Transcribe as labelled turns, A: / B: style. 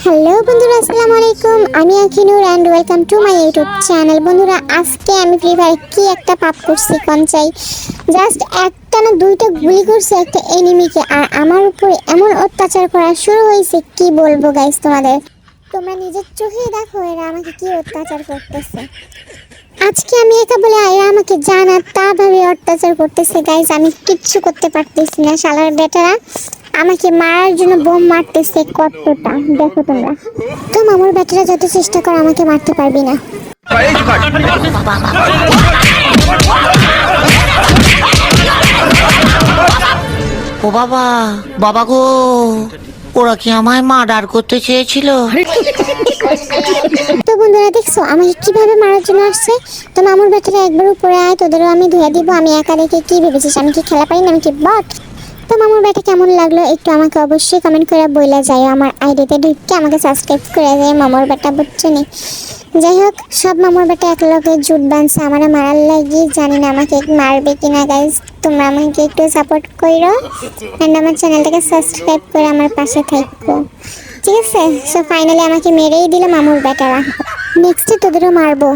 A: Hello বন্ধুরা, আসসালামু আলাইকুম। আমি Akhinur and welcome to my YouTube channel. বন্ধুরা, আজকে আমি ফ্রি ফায়ার কি একটা পাপ করছি কনচাই। জাস্ট একটা না দুইটা গুলি করছে একটা এনিমিকে, আর আমার উপরে এমন অত্যাচার করা শুরু হয়েছে কি বলবো গাইস তোমাদের। তোমরা নিজের চোখেই দেখো এরা আমাকে কি অত্যাচার করতেছে। আজকে আমি একা বলে এরা আমাকে জানা তা ভাবে অত্যাচার করতেছে গাইস। আমি কিচ্ছু করতে পারতেছি না। শালার বেটারা আমাকে মারার জন্য বোম মারতেছে কতটা দেখো তোমরা। তো মামুর বেটারা যত চেষ্টা করে আমাকে মারতে পারবি না।
B: ও বাবা, বাবা গো, ওরা কি আমায় মার্ডার করতে চেয়েছিল?
A: তো বন্ধুরা দেখছো আমাকে কিভাবে মারার জন্য আসছে। তো মামুর বেটারা একবার উপরে আয়, তোদেরও আমি ধুয়ে দিব। আমি একা দেখে কি ভেবেছিস আমি কি খেলা পারি না, আমি কি বট? তো মামুর বেটা কেমন লাগলো একটু আমাকে অবশ্যই কমেন্ট করে বইলা যায়। আমার আইডিতে ঢুকে আমাকে সাবস্ক্রাইব করে যায় মামুর বেটা, বুঝছো নি? যাই হোক, সব মামুর বেটা এক লগে জুট বাঁধছে আমার মারার লাগি। জানি না আমাকে মারবে কিনা গাইজ। তোমরা আমাকে একটু সাপোর্ট করো অ্যান্ড আমার চ্যানেলটাকে সাবস্ক্রাইব করে আমার পাশে থাকো, ঠিক আছে? সো ফাইনালি আমাকে মেরেই দিল মামুর বেটারা। নেক্সটে তোদেরও মারবো।